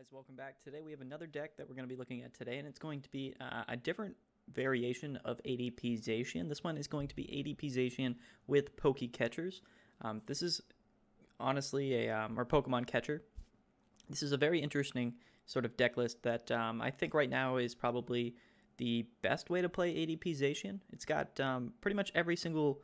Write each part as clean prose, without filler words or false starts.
guys, welcome back. Today we have another deck that we're going to be looking at today, and it's going to be a different variation of ADP ZACIAN. This one is going to be ADP ZACIAN with Poké-Catchers. This is honestly a or Pokemon Catcher. This is a very interesting sort of deck list that I think right now is probably the best way to play ADP ZACIAN. It's got pretty much every single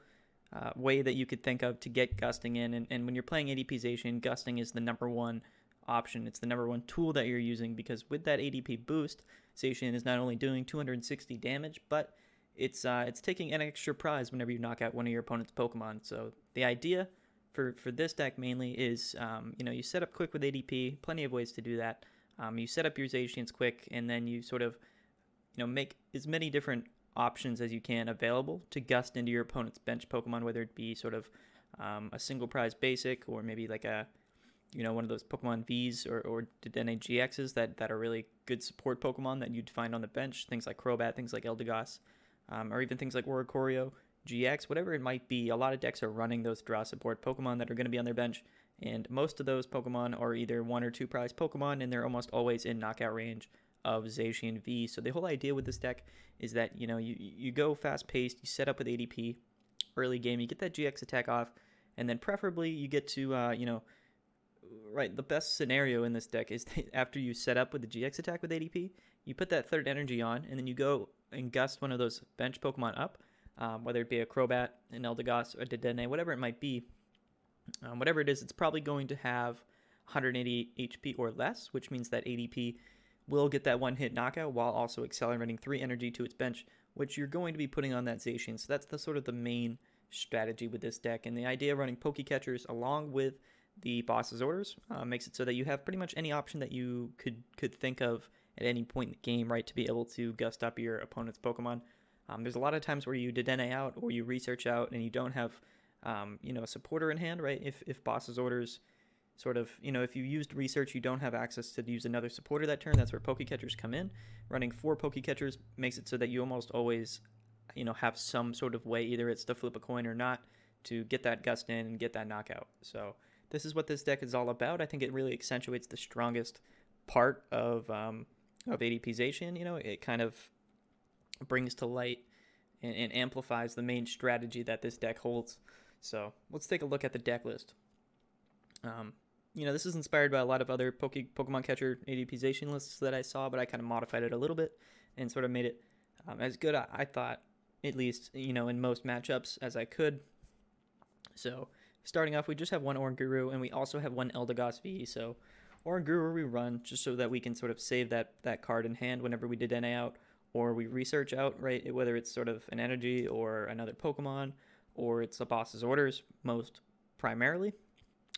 way that you could think of to get gusting in, and when you're playing ADP ZACIAN, gusting is the number one option. It's the number one tool that you're using, because with that ADP boost, Zacian is not only doing 260 damage, but it's taking an extra prize whenever you knock out one of your opponent's Pokemon. So the idea for this deck mainly is, you set up quick with ADP, plenty of ways to do that. You set up your Zacians quick, and then you sort of, make as many different options as you can available to gust into your opponent's bench Pokemon, whether it be sort of a single prize basic, or maybe like a one of those Pokemon Vs or Dedenne-GXs that are really good support Pokemon that you'd find on the bench. Things like Crobat, things like Eldegoss, or even things like Oranguru GX, whatever it might be. A lot of decks are running those draw support Pokemon that are going to be on their bench, and most of those Pokemon are either 1 or 2 prize Pokemon, and they're almost always in knockout range of Zacian V. So the whole idea with this deck is that, you go fast-paced, you set up with ADP early game, you get that GX attack off, and then preferably you get to, right, the best scenario in this deck is after you set up with the GX attack with ADP, you put that third energy on, and then you go and gust one of those bench Pokemon up, whether it be a Crobat, an Eldegoss, or a Dedenne, whatever it might be. Whatever it is, it's probably going to have 180 HP or less, which means that ADP will get that one-hit knockout while also accelerating 3 energy to its bench, which you're going to be putting on that Zacian. So that's the sort of the main strategy with this deck, and the idea of running Poké-Catchers along with the boss's orders makes it so that you have pretty much any option that you could think of at any point in the game, right, to be able to gust up your opponent's Pokemon. There's a lot of times where you Dedenne out or you research out and you don't have a supporter in hand, right? If boss's orders sort of, if you used research, you don't have access to use another supporter that turn. That's where Poké-Catchers come in. Running 4 Poké-Catchers makes it so that you almost always have some sort of way, either it's to flip a coin or not, to get that gust in and get that knockout. So this is what this deck is all about. I think it really accentuates the strongest part of ADP ZACIAN. It kind of brings to light and amplifies the main strategy that this deck holds. So let's take a look at the deck list. This is inspired by a lot of other Pokemon Catcher ADP ZACIAN lists that I saw, but I kind of modified it a little bit and sort of made it as good, I thought, at least, in most matchups as I could. So starting off, we just have one Oranguru, and we also have one Eldegoss V. So Oranguru we run just so that we can sort of save that card in hand whenever we Dedenne out, or we research out, right? Whether it's sort of an energy or another Pokemon, or it's a boss's orders, most primarily.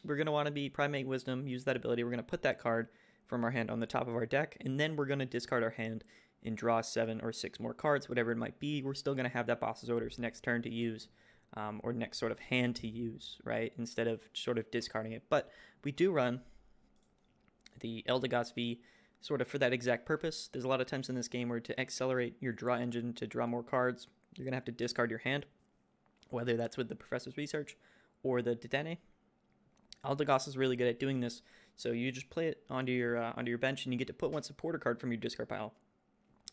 We're going to want to be Primate Wisdom, use that ability. We're going to put that card from our hand on the top of our deck, and then we're going to discard our hand and draw 7 or 6 more cards, whatever it might be. We're still going to have that boss's orders next turn to use. Or next sort of hand to use, right, instead of sort of discarding it. But we do run the Eldegoss V sort of for that exact purpose. There's a lot of times in this game where to accelerate your draw engine to draw more cards, you're going to have to discard your hand, whether that's with the Professor's Research or the Dedenne. Eldegoss is really good at doing this, so you just play it onto your bench, and you get to put one supporter card from your discard pile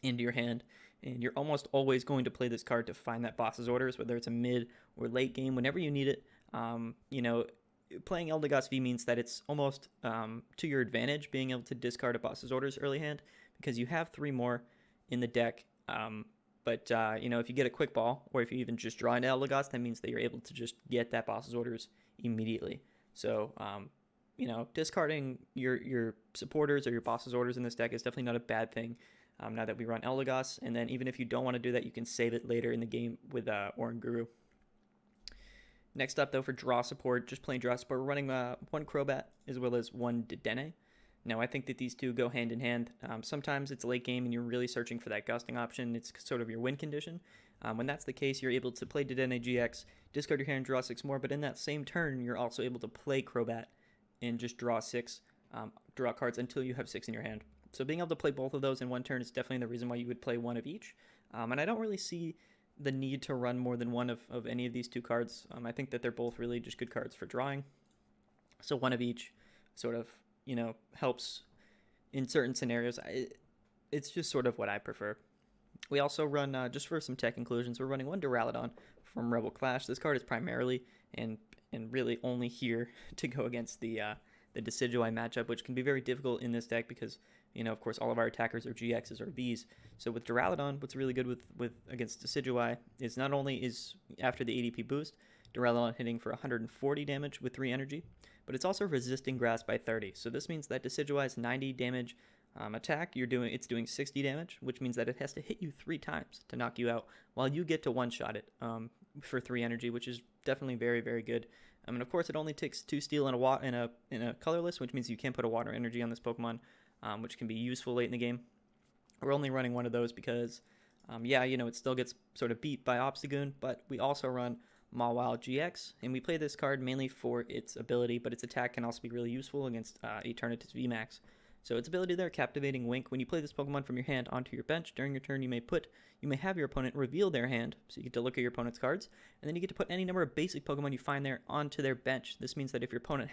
into your hand, and you're almost always going to play this card to find that boss's orders, whether it's a mid or late game, whenever you need it. Playing Eldegoss V means that it's almost to your advantage being able to discard a boss's orders early hand, because you have 3 more in the deck. But if you get a quick ball, or if you even just draw an Eldegoss, that means that you're able to just get that boss's orders immediately. So discarding your supporters or your boss's orders in this deck is definitely not a bad thing. Now that we run Eldegoss, and then even if you don't want to do that, you can save it later in the game with Oranguru. Next up, though, for draw support, just plain draw support, we're running 1 Crobat as well as 1 Dedenne. Now, I think that these two go hand in hand. Sometimes it's late game and you're really searching for that gusting option. It's sort of your win condition. When that's the case, you're able to play Dedenne-GX, discard your hand, draw 6 more, but in that same turn, you're also able to play Crobat and just draw 6 draw cards until you have 6 in your hand. So being able to play both of those in one turn is definitely the reason why you would play one of each. And I don't really see the need to run more than one of any of these 2 cards. I think that they're both really just good cards for drawing. So one of each sort of, helps in certain scenarios, it's just sort of what I prefer. We also run, just for some tech inclusions, we're running one Duraludon from Rebel Clash. This card is primarily and really only here to go against the Decidueye matchup, which can be very difficult in this deck because, of course, all of our attackers are GXs or Vs. So with Duraludon, what's really good with against Decidueye is not only is after the ADP boost, Duraludon hitting for 140 damage with 3 energy, but it's also resisting grass by 30. So this means that Decidueye's 90 damage attack, it's doing 60 damage, which means that it has to hit you 3 times to knock you out, while you get to one-shot it for 3 energy, which is definitely very, very good. And of course, it only takes 2 steel and a colorless, which means you can't put a water energy on this Pokemon, which can be useful late in the game. We're only running one of those because, it still gets sort of beat by Obstagoon, but we also run Mawile-GX, and we play this card mainly for its ability, but its attack can also be really useful against Eternatus VMAX. So its ability there, Captivating Wink. When you play this Pokemon from your hand onto your bench, during your turn you may have your opponent reveal their hand, so you get to look at your opponent's cards, and then you get to put any number of basic Pokemon you find there onto their bench. This means that if you're playing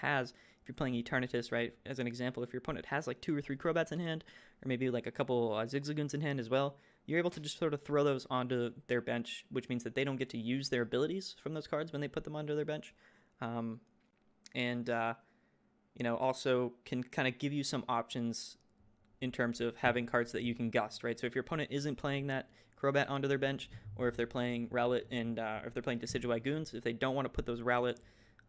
Eternatus, right, as an example, if your opponent has like 2 or 3 Crobats in hand, or maybe like a couple Zigzagoons in hand as well, you're able to just sort of throw those onto their bench, which means that they don't get to use their abilities from those cards when they put them onto their bench. Also can kind of give you some options in terms of having cards that you can gust, right? So if your opponent isn't playing that Crobat onto their bench, or if they're playing Rowlet and if they're playing Decidueye Goons, if they don't want to put those Rowlets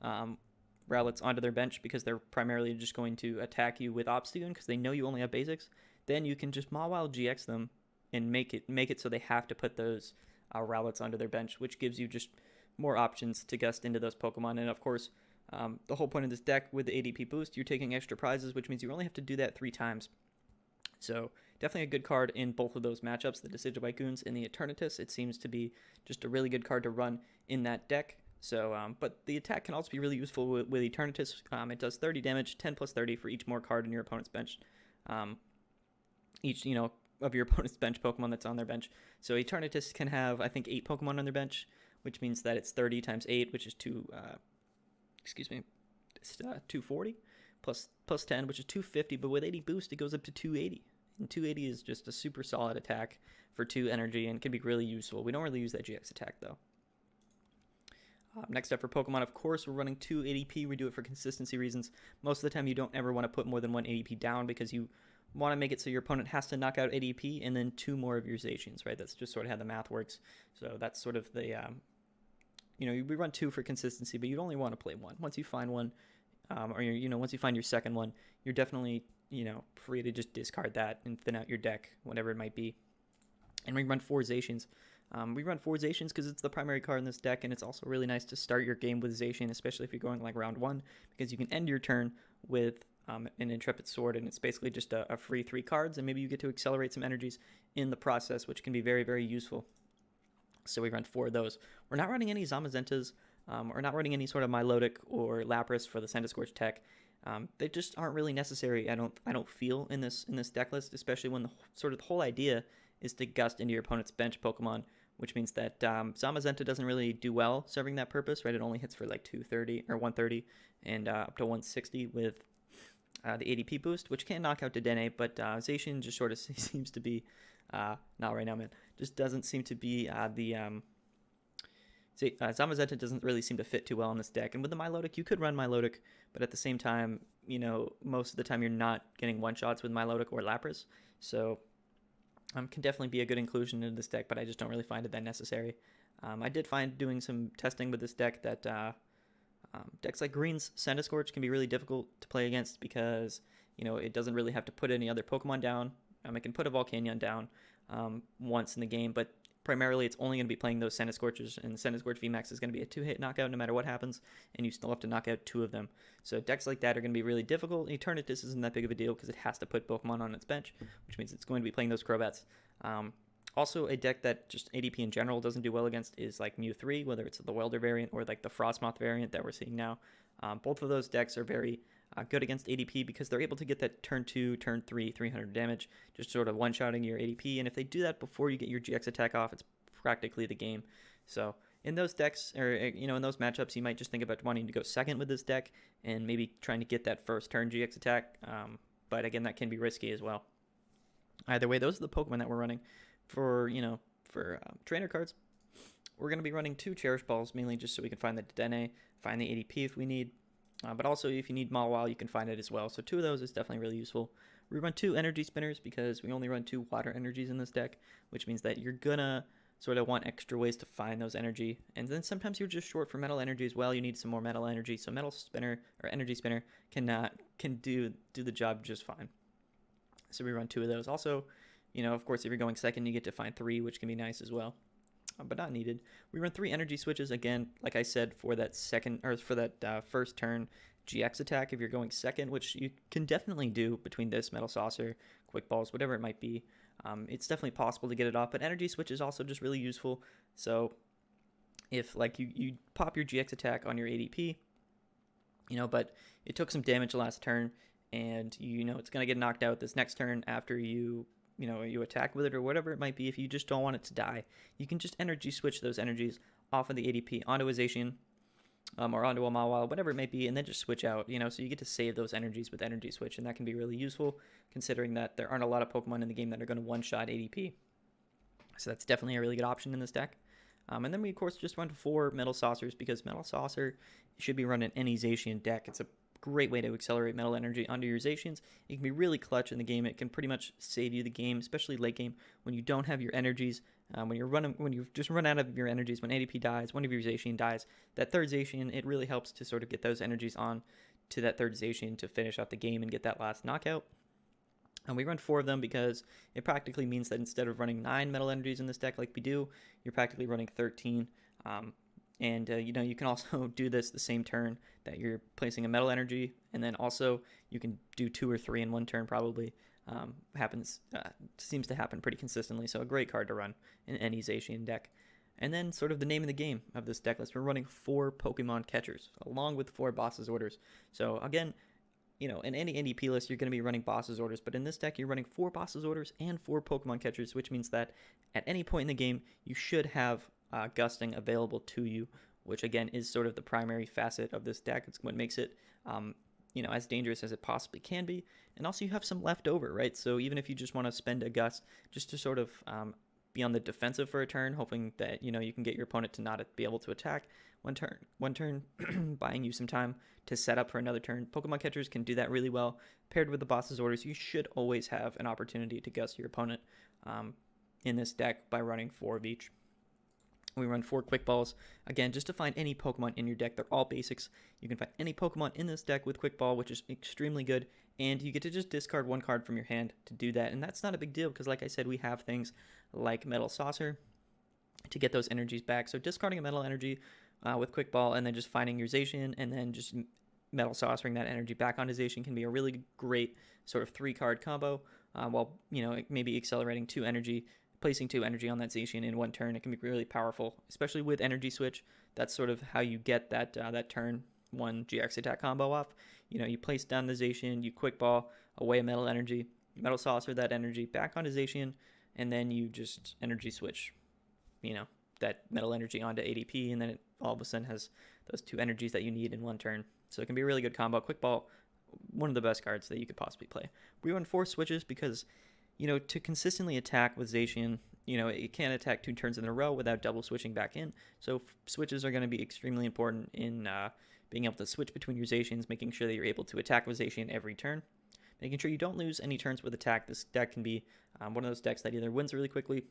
onto their bench because they're primarily just going to attack you with Obstagoon because they know you only have basics, then you can just Mawile-GX them and make it so they have to put those Rowlets onto their bench, which gives you just more options to gust into those Pokemon. And of course, the whole point of this deck with the ADP boost, you're taking extra prizes, which means you only have to do that 3 times. So definitely a good card in both of those matchups, the Decidueye Goons and the Eternatus. It seems to be just a really good card to run in that deck. So, but the attack can also be really useful with Eternatus. It does 30 damage, 10 plus 30 for each more card in your opponent's bench. Each, of your opponent's bench Pokemon that's on their bench. So Eternatus can have, I think, 8 Pokemon on their bench, which means that it's 30 times 8, which is 240 plus 10, which is 250, but with 80 boost, it goes up to 280. And 280 is just a super solid attack for 2 energy and can be really useful. We don't really use that GX attack, though. Next up for Pokemon, of course, we're running 2 ADP. We do it for consistency reasons. Most of the time, you don't ever want to put more than 1 ADP down because you want to make it so your opponent has to knock out ADP and then 2 more of your Zacians, right? That's just sort of how the math works. So that's sort of the, we run 2 for consistency, but you'd only want to play 1. Once you find one, once you find your second one, you're definitely, free to just discard that and thin out your deck, whatever it might be. And we run 4 Zacians. We run 4 Zacians because it's the primary card in this deck, and it's also really nice to start your game with Zacian, especially if you're going like round 1, because you can end your turn with an Intrepid Sword, and it's basically just a free 3 cards, and maybe you get to accelerate some energies in the process, which can be very, very useful. So we run 4 of those. We're not running any Zamazentas. We're not running any sort of Milotic or Lapras for the Centiskorch tech. They just aren't really necessary. I don't feel in this deck list, especially when the whole idea is to gust into your opponent's bench Pokemon, which means that Zamazenta doesn't really do well serving that purpose, right? It only hits for like 230 or 130 and up to 160 with the ADP boost, which can knock out Dedenne, but Zacian just sort of seems to be not right now, man. Just doesn't seem to be Zamazenta doesn't really seem to fit too well in this deck. And with the Milotic, you could run Milotic, but at the same time, most of the time you're not getting one-shots with Milotic or Lapras. So can definitely be a good inclusion into this deck, but I just don't really find it that necessary. I did find doing some testing with this deck that decks like Green's Centiskorch can be really difficult to play against because, it doesn't really have to put any other Pokemon down. It can put a Volcanion down once in the game, but primarily it's only going to be playing those Centiskorches, and the Centiskorch VMAX is going to be a 2-hit knockout no matter what happens, and you still have to knock out 2 of them. So decks like that are going to be really difficult. Eternatus isn't that big of a deal because it has to put Pokemon on its bench, which means it's going to be playing those Crobats. Also, a deck that just ADP in general doesn't do well against is like Mew 3, whether it's the Welder variant or like the Frostmoth variant that we're seeing now. Both of those decks are very good against ADP because they're able to get that turn 2, turn 3, 300 damage, just sort of one-shotting your ADP. And if they do that before you get your GX attack off, it's practically the game. So in those decks, or in those matchups, you might just think about wanting to go second with this deck and maybe trying to get that first turn GX attack. but again, that can be risky as well. Either way, those are the Pokemon that we're running for, trainer cards. We're going to be running 2 Cherish Balls, mainly just so we can find the Dedenne, find the ADP if we need. But also, if you need Mawile, you can find it as well. So 2 of those is definitely really useful. We run 2 Energy Spinners because we only run 2 Water Energies in this deck, which means that you're going to sort of want extra ways to find those energy. And then sometimes you're just short for Metal Energy as well. You need some more Metal Energy. So Metal Spinner or Energy Spinner can do the job just fine. So we run 2 of those. Also, of course, if you're going second, you get to find 3, which can be nice as well. But not needed. We run 3 energy switches again, like I said, for that first turn GX attack if you're going second, which you can definitely do between this Metal Saucer, Quick Balls, whatever it might be. It's definitely possible to get it off, but energy switch is also just really useful. So if you pop your GX attack on your ADP, but it took some damage last turn, and it's gonna get knocked out this next turn after you attack with it or whatever it might be. If you just don't want it to die, you can just energy switch those energies off of the ADP onto a Zacian or onto a Mawile, whatever it might be, and then just switch out, so you get to save those energies with energy switch, and that can be really useful considering that there aren't a lot of Pokemon in the game that are going to one-shot ADP. So that's definitely a really good option in this deck. And then we, of course, just run 4 Metal Saucers because Metal Saucer should be run in any Zacian deck. It's a great way to accelerate Metal Energy onto your Zacians. It can be really clutch in the game. It can pretty much save you the game, especially late game when you don't have your energies. When you just run out of your energies, when ADP dies, one of your Zacian dies, that third Zacian, it really helps to sort of get those energies on to that third Zacian to finish out the game and get that last knockout. And we run 4 of them because it practically means that instead of running 9 Metal Energies in this deck like we do, you're practically running 13. You can also do this the same turn that you're placing a Metal Energy, and then also you can do 2 or 3 in one turn probably. Seems to happen pretty consistently, so a great card to run in any Zacian deck. And then sort of the name of the game of this deck list, we're running 4 Pokemon catchers along with 4 Boss's Orders. So again, in any ADP list, you're going to be running Boss's Orders, but in this deck, you're running 4 Boss's Orders and 4 Pokemon catchers, which means that at any point in the game, you should have gusting available to you, which again is sort of the primary facet of this deck. It's what makes it, as dangerous as it possibly can be. And also you have some left over, right? So even if you just want to spend a gust just to sort of be on the defensive for a turn, hoping that, you can get your opponent to not be able to attack one turn, buying you some time to set up for another turn. Pokemon catchers can do that really well. Paired with the Boss's Orders, you should always have an opportunity to gust your opponent in this deck by running 4 of each. We run 4 Quick Balls, again, just to find any Pokemon in your deck. They're all basics. You can find any Pokemon in this deck with Quick Ball, which is extremely good, and you get to just discard 1 card from your hand to do that, and that's not a big deal because, like I said, we have things like Metal Saucer to get those energies back. So discarding a Metal Energy with Quick Ball and then just finding your Zacian and then just Metal Saucering that energy back onto Zacian can be a really great sort of 3-card combo while, maybe accelerating 2 energy. Placing 2 energy on that Zacian in one turn, it can be really powerful, especially with Energy Switch. That's sort of how you get that turn 1 GX attack combo off. You place down the Zacian, you Quick Ball, away a Metal Energy, Metal Saucer that energy back onto Zacian, and then you just Energy Switch, that Metal Energy onto ADP, and then it all of a sudden has those 2 energies that you need in one turn. So it can be a really good combo. Quick Ball, one of the best cards that you could possibly play. We run 4 switches because to consistently attack with Zacian, it can't attack 2 turns in a row without double switching back in. So switches are going to be extremely important in being able to switch between your Zacians, making sure that you're able to attack with Zacian every turn. Making sure you don't lose any turns with attack. This deck can be one of those decks that either wins really quickly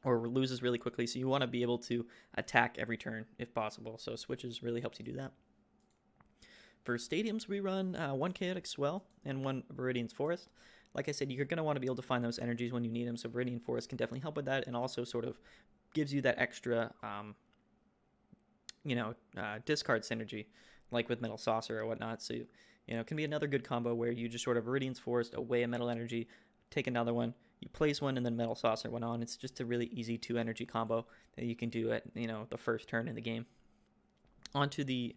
or loses really quickly. So you want to be able to attack every turn if possible. So switches really helps you do that. For stadiums, we run 1 Chaotic Swell and 1 Viridian Forest. Like I said, you're going to want to be able to find those energies when you need them, so Viridian Forest can definitely help with that, and also sort of gives you that extra, discard synergy, like with Metal Saucer or whatnot. So, it can be another good combo where you just sort of Viridian Forest, away a Metal Energy, take another one, you place one, and then Metal Saucer went on. It's just a really easy 2 energy combo that you can do at, the first turn in the game. Onto the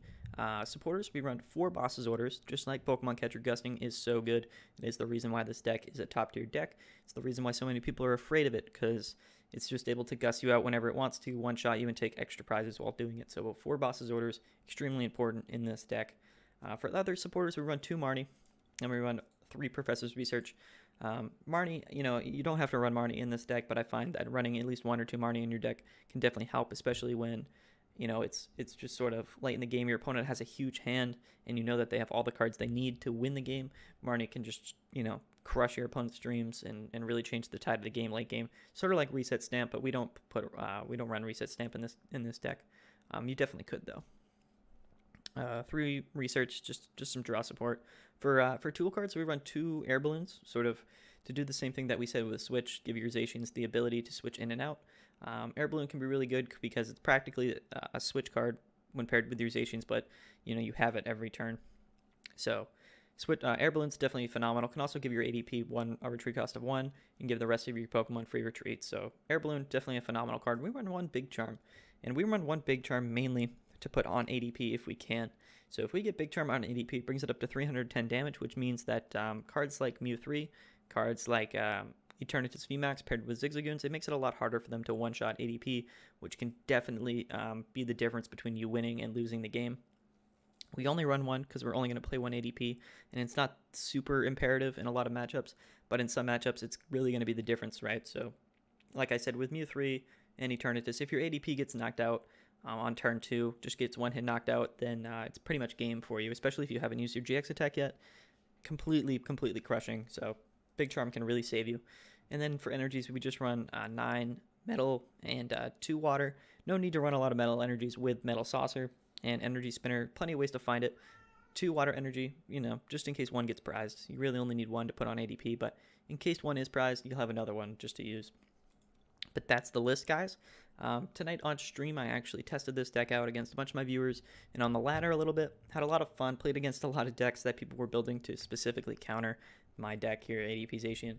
supporters, we run 4 Boss's Orders, just like Pokemon Catcher Gusting is so good. It is the reason why this deck is a top-tier deck. It's the reason why so many people are afraid of it, because it's just able to gust you out whenever it wants to, one-shot you, and take extra prizes while doing it. So 4 Boss's Orders, extremely important in this deck. For the other supporters, we run 2 Marnie, and we run 3 Professors Research. Marnie, you know, you don't have to run Marnie in this deck, but I find that running at least 1 or 2 Marnie in your deck can definitely help, especially when, you know, it's just sort of late in the game. Your opponent has a huge hand, and you know that they have all the cards they need to win the game. Marnie can just, you know, crush your opponent's dreams and really change the tide of the game late game. Sort of like Reset Stamp, but we don't run Reset Stamp in this deck. You definitely could though. 3 research, just some draw support. For tool cards, we run 2 air balloons, sort of to do the same thing that we said with the switch, give your Zacians the ability to switch in and out. Air balloon can be really good because it's practically a switch card when paired with your Zacians, but you know you have it every turn. So air balloon's definitely phenomenal. Can also give your ADP a retreat cost of 1 and give the rest of your Pokemon free retreats. So air balloon, definitely a phenomenal card. We run 1 big charm, and we run 1 big charm mainly to put on ADP if we can. So if we get Big Charm on ADP, it brings it up to 310 damage, which means that cards like Mew 3, cards like Eternatus VMAX paired with Zigzagoons, it makes it a lot harder for them to one-shot ADP, which can definitely be the difference between you winning and losing the game. We only run 1 because we're only going to play 1 ADP, and it's not super imperative in a lot of matchups, but in some matchups it's really going to be the difference, right? So like I said, with Mew 3 and Eternatus, if your ADP gets knocked out on turn 2, just gets 1 hit knocked out, then it's pretty much game for you, especially if you haven't used your GX attack yet. Completely crushing, so Big Charm can really save you. And then for energies, we just run 9 metal and 2 water. No need to run a lot of metal energies with Metal Saucer and Energy Spinner. Plenty of ways to find it. 2 water energy, you know, just in case 1 gets prized. You really only need 1 to put on ADP, but in case 1 is prized, you'll have another one just to use. But that's the list, guys. Tonight on stream, I actually tested this deck out against a bunch of my viewers, and on the ladder a little bit. Had a lot of fun, played against a lot of decks that people were building to specifically counter my deck here, ADP ZACIAN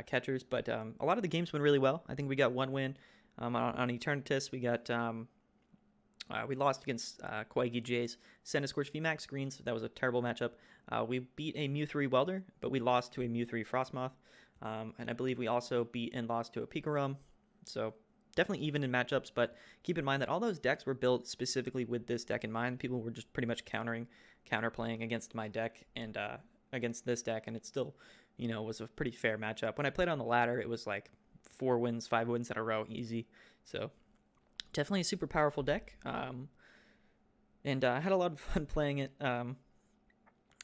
catchers. But a lot of the games went really well. I think we got 1 win on Eternatus. We lost against Palkia-GX Scorch VMAX Greens. That was a terrible matchup. We beat a Mew 3 Welder, but we lost to a Mew 3 Frostmoth. And I believe we also beat and lost to a Pikarom. So definitely even in matchups, but keep in mind that all those decks were built specifically with this deck in mind. People were just pretty much counterplaying against my deck and against this deck, and it still, you know, was a pretty fair matchup. When I played on the ladder, it was like 4 wins, 5 wins in a row, easy. So definitely a super powerful deck, and I had a lot of fun playing it.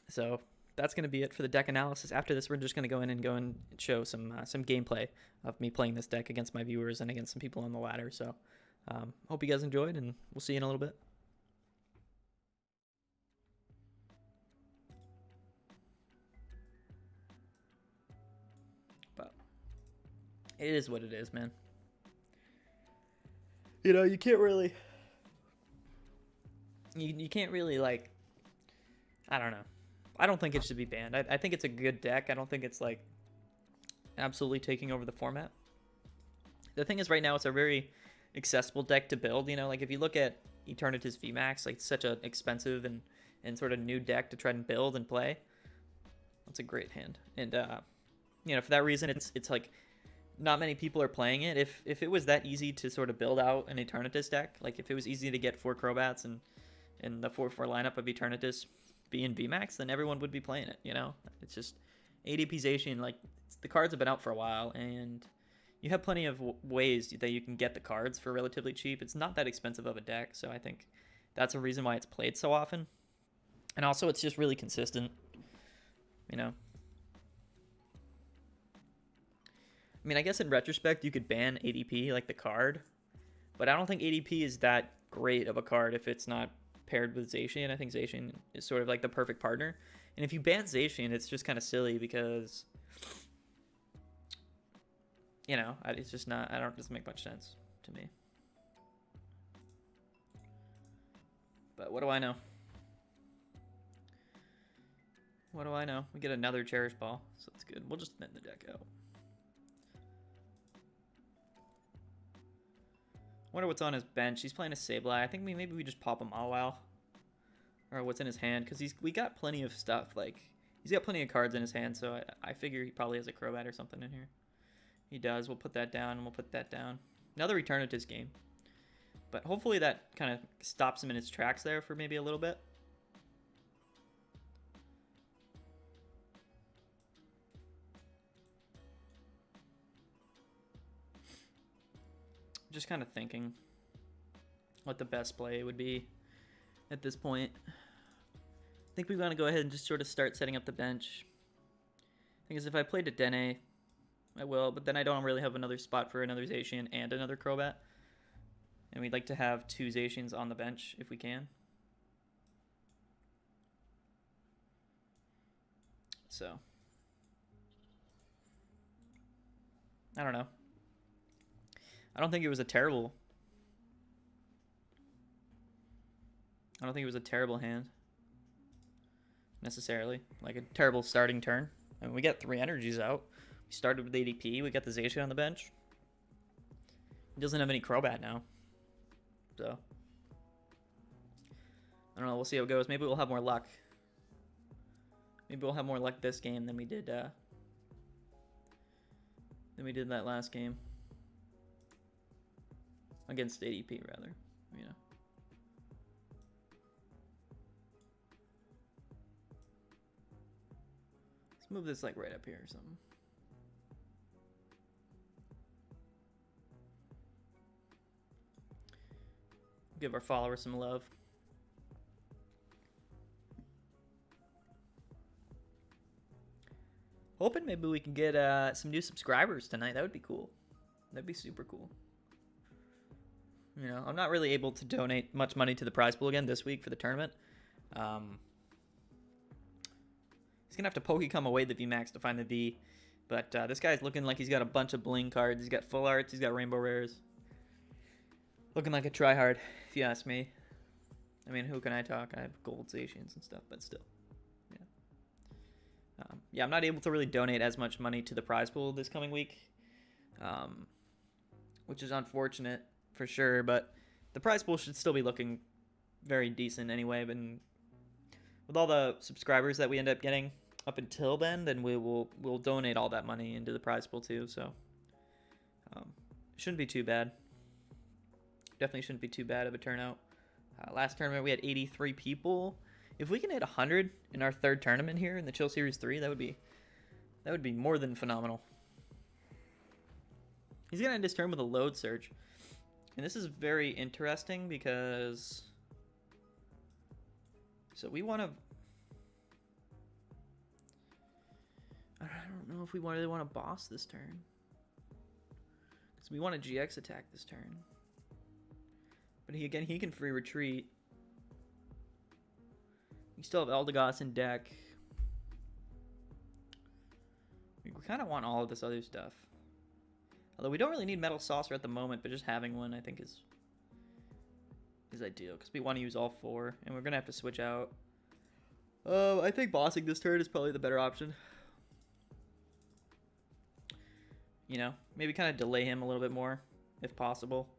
So that's going to be it for the deck analysis. After this, we're just going to go and show some gameplay of me playing this deck against my viewers and against some people on the ladder. So hope you guys enjoyed, and we'll see you in a little bit. But it is what it is, man. You know, you can't really... You can't really, like... I don't know. I don't think it should be banned. I think it's a good deck. I don't think it's like absolutely taking over the format. The thing is, right now it's a very accessible deck to build. You know, like if you look at Eternatus VMAX, like such an expensive and sort of new deck to try and build and play. That's a great hand. And you know, for that reason, it's like not many people are playing it. If it was that easy to sort of build out an Eternatus deck, like if it was easy to get 4 Crobats and the 4/4 lineup of Eternatus B and VMAX, then everyone would be playing it, you know? It's just ADP ZACIAN, like, the cards have been out for a while, and you have plenty of ways that you can get the cards for relatively cheap. It's not that expensive of a deck, so I think that's a reason why it's played so often. And also, it's just really consistent, you know? I mean, I guess in retrospect, you could ban ADP, like the card, but I don't think ADP is that great of a card if it's not paired with Zacian. I think Zacian is sort of like the perfect partner. And if you ban Zacian, it's just kind of silly because, you know, it's just not, it doesn't make much sense to me. But what do I know? What do I know? We get another Cherish Ball, so that's good. We'll just thin the deck out. Wonder what's on his bench. He's playing a Sableye. I think maybe we just pop a Mawile. Or what's in his hand, because we got plenty of stuff. Like, he's got plenty of cards in his hand, so I figure he probably has a Crobat or something in here. He does. We'll put that down, and we'll put that down. Another Eternatus game. But hopefully that kind of stops him in his tracks there for maybe a little bit. Just kind of thinking what the best play would be at this point. I think we want to go ahead and just sort of start setting up the bench. Because if I play Dedenne, I will, but then I don't really have another spot for another Zacian and another Crobat. And we'd like to have 2 Zacians on the bench if we can. So, I don't know. I don't think it was a terrible hand necessarily. Like a terrible starting turn. I mean, we got 3 energies out. We started with ADP. We got the Zacian on the bench. He doesn't have any Crobat now. So, I don't know. We'll see how it goes. Maybe we'll have more luck. Maybe we'll have more luck this game than we did that last game. Against ADP, rather. You know. Let's move this like right up here or something. Give our followers some love. Hoping maybe we can get some new subscribers tonight. That would be cool. That'd be super cool. You know, I'm not really able to donate much money to the prize pool again this week for the tournament. He's gonna have to Pokecom away the VMAX to find the V. But this guy's looking like he's got a bunch of bling cards. He's got full arts. He's got rainbow rares. Looking like a tryhard, if you ask me. I mean, who can I talk? I have gold Zacians and stuff, but still. Yeah, I'm not able to really donate as much money to the prize pool this coming week, which is unfortunate for sure, but the prize pool should still be looking very decent anyway. But with all the subscribers that we end up getting up until then we'll donate all that money into the prize pool too, so shouldn't be too bad. Definitely shouldn't be too bad of a turnout. Last tournament we had 83 people. If we can hit 100 in our 3rd tournament here in the Chill Series 3, that would be more than phenomenal. He's gonna end his turn with a load surge, and this is very interesting because we want to. I don't know if we really want to boss this turn because we want a GX attack this turn, but he can free retreat. We still have Eldegoss in deck. We kind of want all of this other stuff. Although we don't really need Metal Saucer at the moment, but just having one I think is ideal because we want to use all 4, and we're gonna have to switch out. I think bossing this turn is probably the better option. You know, maybe kind of delay him a little bit more if possible.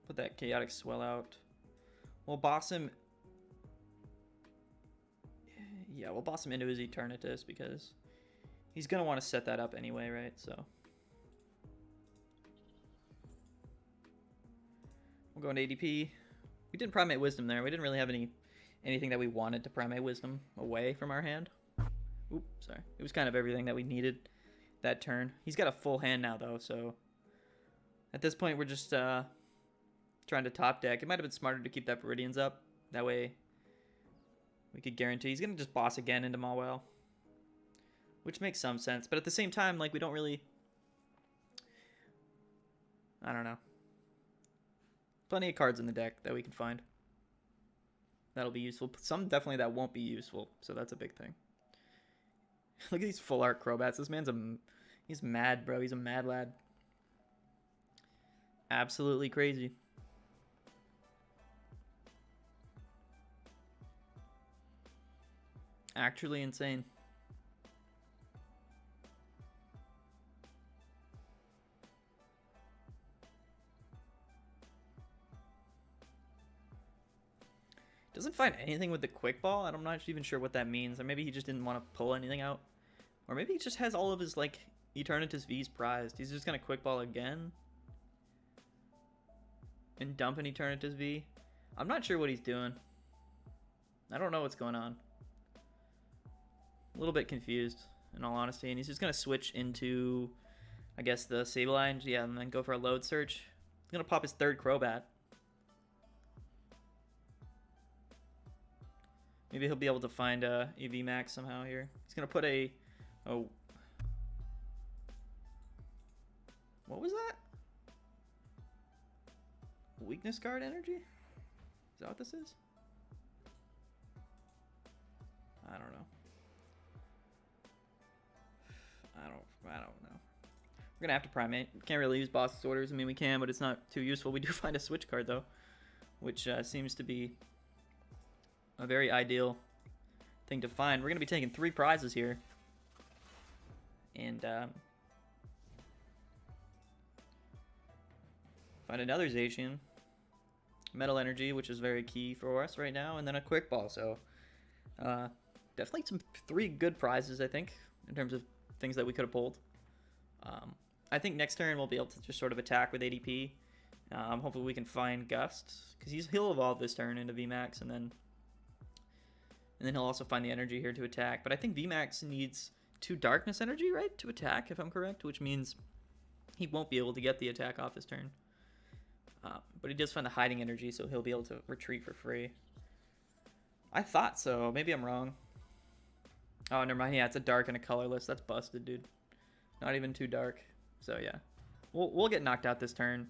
Put that Chaotic Swell out. We'll boss him. Yeah, we'll boss him into his Eternatus because he's going to want to set that up anyway, right? So we'll go into ADP. We didn't Primate Wisdom there. We didn't really have anything that we wanted to Primate Wisdom away from our hand. Oop, sorry. It was kind of everything that we needed that turn. He's got a full hand now, though, so at this point we're just trying to top deck. It might have been smarter to keep that Viridians up. That way we could guarantee he's going to just boss again into Mawile, which makes some sense. But at the same time, like, we don't really... I don't know. Plenty of cards in the deck that we can find. That'll be useful. Some definitely that won't be useful, so that's a big thing. Look at these full art Crobats. This man's he's mad, bro. He's a mad lad. Absolutely crazy. Actually insane. Doesn't find anything with the quick ball. I'm not even sure what that means. Or maybe he just didn't want to pull anything out. Or maybe he just has all of his like Eternatus V's prized. He's just gonna quick ball again and dump an Eternatus V. I'm not sure what he's doing. I don't know what's going on. A little bit confused, in all honesty, and he's just gonna switch into I guess the Sableye, yeah, and then go for a load search. He's gonna pop his third Crobat. Maybe he'll be able to find a VMAX somehow here. He's gonna put a, oh, what was that? Weakness guard energy? Is that what this is? I don't know. I don't know. We're gonna have to primate. We can't really use boss's orders. I mean, we can, but it's not too useful. We do find a switch card though, which seems to be a very ideal thing to find. We're gonna be taking 3 prizes here, and find another Zacian, Metal Energy, which is very key for us right now, and then a Quick Ball. So definitely 3 good prizes, I think, in terms of things that we could have pulled. I think next turn we'll be able to just sort of attack with ADP. Hopefully we can find Gust, because he'll evolve this turn into VMAX, and then he'll also find the energy here to attack. But I think VMAX needs 2 Darkness Energy, right, to attack, if I'm correct, which means he won't be able to get the attack off this turn. But he does find the hiding energy, so he'll be able to retreat for free. I thought so. Maybe I'm wrong. Oh, never mind. Yeah, it's a dark and a colorless. That's busted, dude. Not even too dark. So yeah, we'll get knocked out this turn.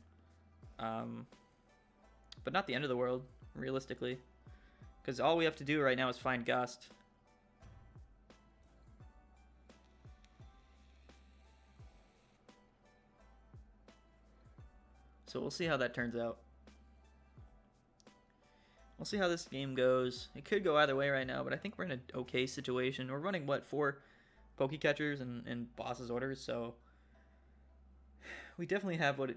But not the end of the world, realistically, because all we have to do right now is find Gust. So we'll see how that turns out. We'll see how this game goes. It could go either way right now, but I think we're in an okay situation. We're running, what, 4 Pokecatchers and boss's orders, so we definitely have what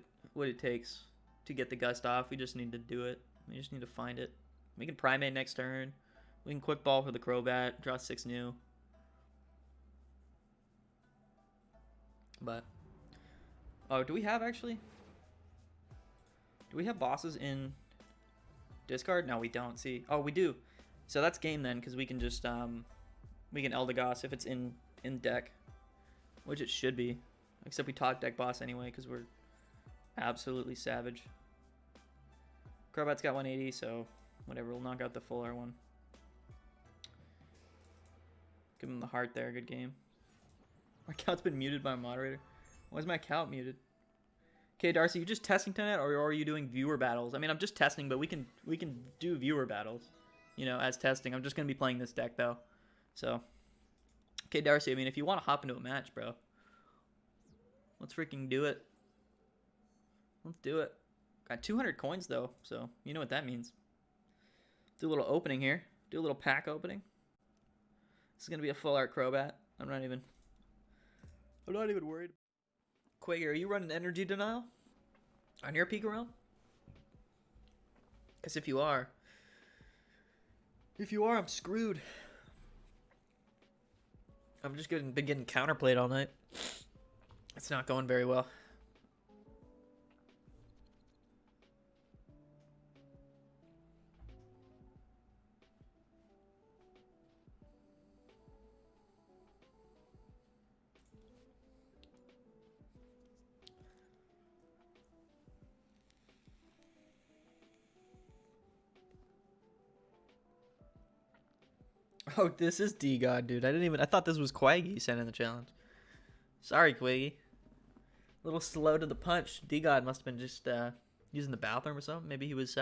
it takes to get the Gust off. We just need to do it. We just need to find it. We can Primate next turn. We can Quick Ball for the Crobat, draw 6 new. But, oh, do we have actually? Do we have bosses in discard? No, we don't. See, oh, we do. So that's game then, because we can just we can Eldegoss if it's in deck, which it should be. Except we talk deck boss anyway, because we're absolutely savage. Crobat's got 180, so whatever. We'll knock out the full R1. Give him the heart there. Good game. My account's been muted by a moderator. Why is my account muted? Okay, Darcy, you just testing tonight, or are you doing viewer battles? I mean, I'm just testing, but we can do viewer battles, you know, as testing. I'm just gonna be playing this deck though, so. Okay, Darcy, I mean, if you want to hop into a match, bro, let's freaking do it. Let's do it. Got 200 coins though, so you know what that means. Do a little opening here. Do a little pack opening. This is gonna be a full art Crobat. I'm not even worried. Quagger, are you running energy denial on your Pika realm? Because if you are, I'm screwed. I'm just been getting counterplayed all night. It's not going very well. Oh, this is D-God, dude. I thought this was Quaggy sent in the challenge. Sorry, Quaggy. A little slow to the punch. D-God must have been just using the bathroom or something. Maybe he was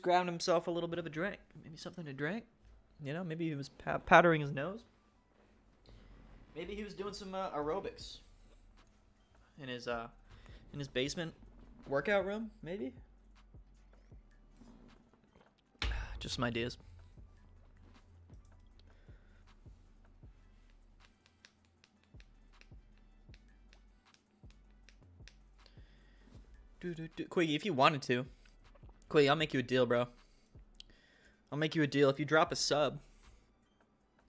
grabbing himself a little bit of a drink. Maybe something to drink. You know, maybe he was powdering his nose. Maybe he was doing some aerobics in his basement workout room, maybe. Just some ideas. Quiggy, if you wanted to. Quiggy, I'll make you a deal, bro. I'll make you a deal. If you drop a sub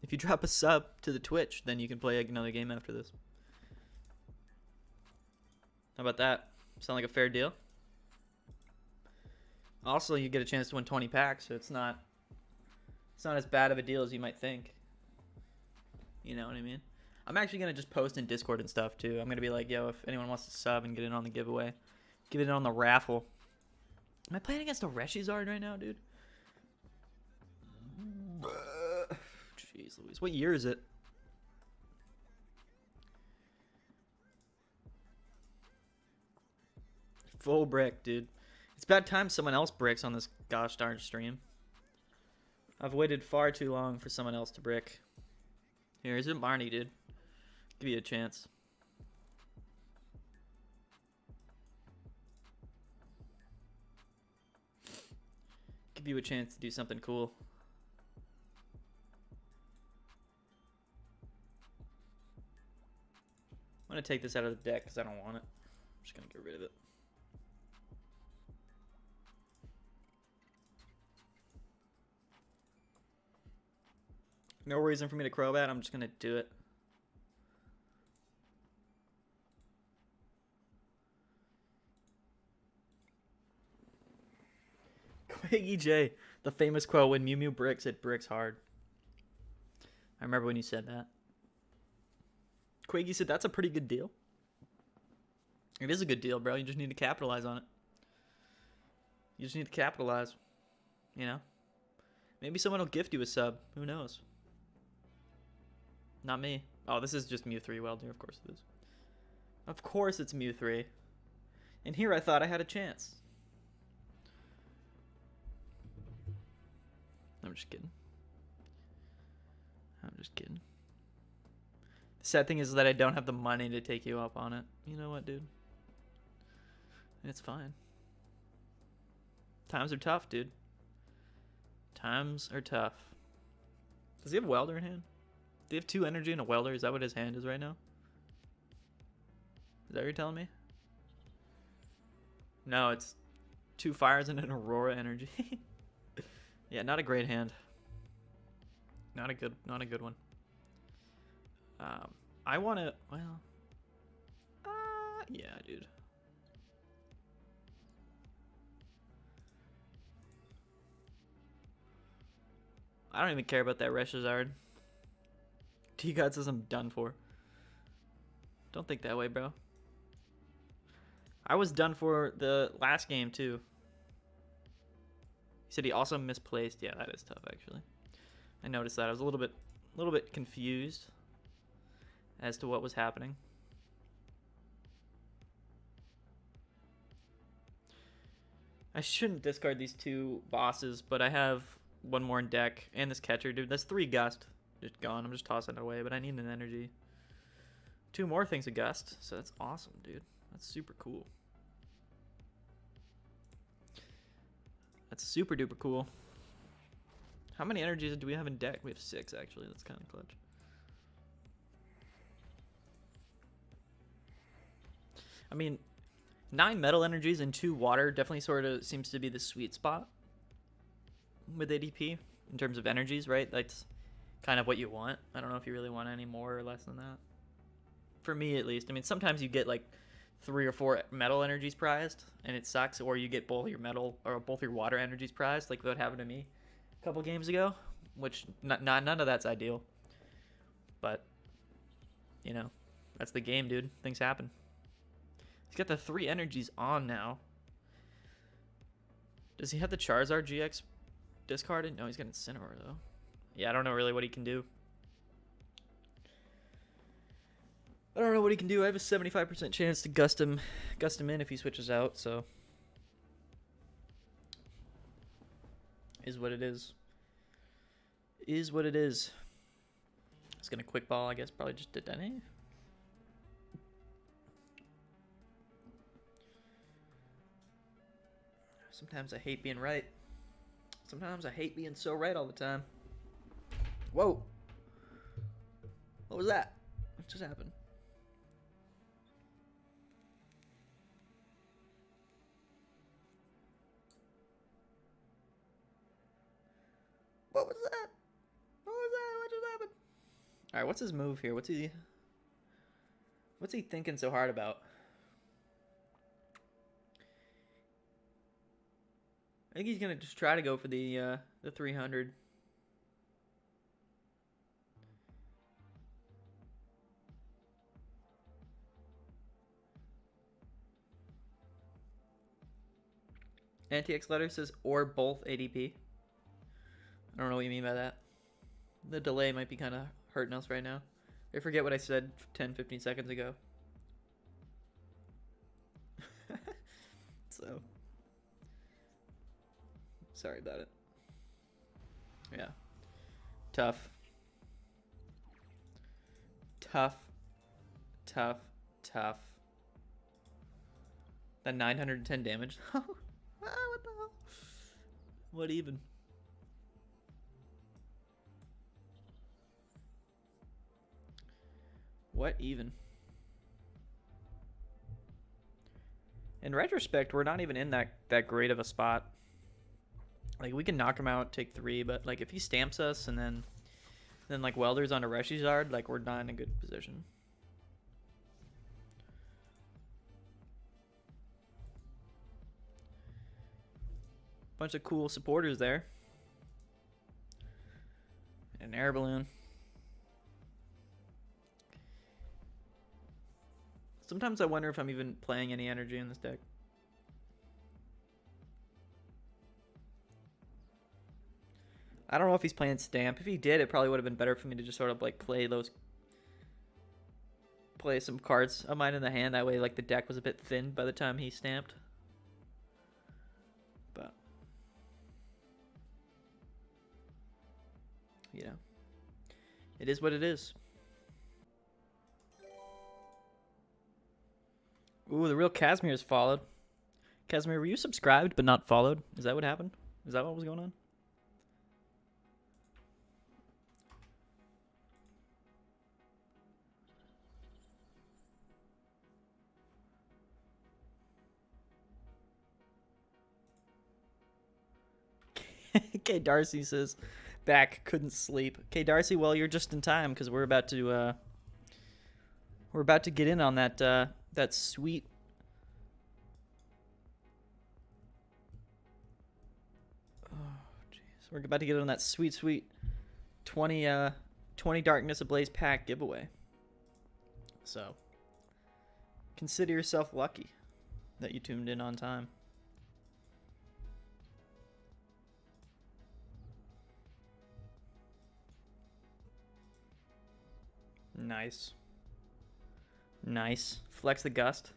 to the Twitch, then you can play another game after this. How about that? Sound like a fair deal? Also, you get a chance to win 20 packs, so it's not as bad of a deal as you might think. You know what I mean? I'm actually going to just post in Discord and stuff, too. I'm going to be like, yo, if anyone wants to sub and get in on the giveaway, get in on the raffle. Am I playing against a Reshizard right now, dude? Jeez Louise. What year is it? Full brick, dude. It's about time someone else bricks on this gosh darn stream. I've waited far too long for someone else to brick. Here, is it Marnie, dude? Give you a chance. Give you a chance to do something cool. I'm going to take this out of the deck because I don't want it. I'm just going to get rid of it. No reason for me to Crobat. I'm just going to do it. Quaggy J, the famous quote, when Mew Mew bricks, it bricks hard. I remember when you said that. Quaggy said that's a pretty good deal. It is a good deal, bro. You just need to capitalize on it. You just need to capitalize. You know? Maybe someone will gift you a sub. Who knows? Not me. Oh, this is just Mew 3 Welder. Of course it is. Of course it's Mew 3. And here I thought I had a chance. I'm just kidding. I'm just kidding. The sad thing is that I don't have the money to take you up on it. You know what, dude? It's fine. Times are tough, dude. Times are tough. Does he have Welder in hand? Do you have 2 energy and a Welder? Is that what his hand is right now? Is that what you're telling me? No, it's 2 fires and an Aurora energy. Yeah, not a great hand. Not a good one. I want to, well, yeah, dude. I don't even care about that Reshizard. T-God says I'm done for. Don't think that way, bro. I was done for the last game, too. He said he also misplaced. Yeah, that is tough, actually. I noticed that. I was a little bit confused as to what was happening. I shouldn't discard these 2 bosses, but I have 1 more in deck and this catcher, dude. That's 3 gust. Just gone. I'm just tossing it away, but I need an energy. 2 more things of gust, so that's awesome, dude. That's super cool. That's super duper cool. How many energies do we have in deck? We have 6, actually. That's kind of clutch. I mean, 9 metal energies and 2 water definitely sort of seems to be the sweet spot with ADP in terms of energies, right? That's kind of what you want. I don't know if you really want any more or less than that. For me, at least. I mean, sometimes you get like 3 or 4 metal energies prized, and it sucks, or you get both your metal or both your water energies prized, like what happened to me a couple games ago, which none of that's ideal. But, you know, that's the game, dude. Things happen. He's got the 3 energies on now. Does he have the Charizard GX discarded? No, he's got Incineroar, though. Yeah, I don't know really what he can do. I don't know what he can do. I have a 75% chance to gust him in if he switches out, so. Is what it is. Is what it is. It's gonna quick ball, I guess, probably just Dedenne. Sometimes I hate being right. Sometimes I hate being so right all the time. Whoa. What was that? What just happened? What was that? What was that? What just happened? Alright, what's his move here? What's he thinking so hard about? I think he's gonna just try to go for the 300. Anti-X letter says or both ADP. I don't know what you mean by that. The delay might be kind of hurting us right now. I forget what I said 10-15 seconds ago. So, sorry about it. Yeah. Tough. Tough. Tough. Tough. That 910 damage. What the hell? What even? What even? In retrospect, we're not even in that great of a spot. Like, we can knock him out, take 3, but like if he stamps us and then like Welder's on a Reshizard, like we're not in a good position. Bunch of cool supporters there. An Air Balloon. Sometimes I wonder if I'm even playing any energy in this deck. I don't know if he's playing Stamp. If he did, it probably would have been better for me to just sort of like play some cards of mine in the hand. That way, like, the deck was a bit thin by the time he stamped. But, you know, it is what it is. Ooh, the real Casimir's followed. Casimir, were you subscribed but not followed? Is that what happened? Is that what was going on? K Darcy says, back, couldn't sleep. K Darcy, well, you're just in time because we're about to get in on that sweet. Oh, jeez, we're about to get on that sweet 20 Darkness Ablaze pack giveaway. So consider yourself lucky that you tuned in on time. Nice. Nice. Flex the gust.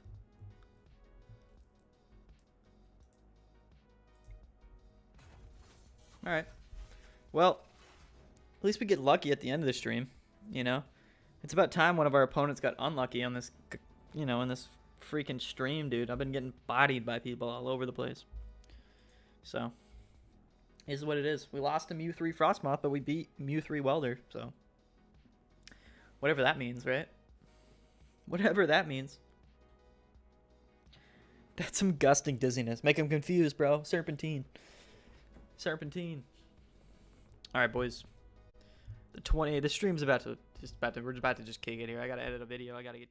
Alright. Well, at least we get lucky at the end of the stream, you know? It's about time one of our opponents got unlucky on this, you know, in this freaking stream, dude. I've been getting bodied by people all over the place. So, is what it is. We lost to Mew 3 Frostmoth, but we beat Mew 3 Welder, so. Whatever that means, right? Whatever that means. That's some gusting dizziness. Make him confused, bro. Serpentine. Serpentine. Alright, boys. The stream's we're about to just kick it here. I gotta edit a video. I gotta get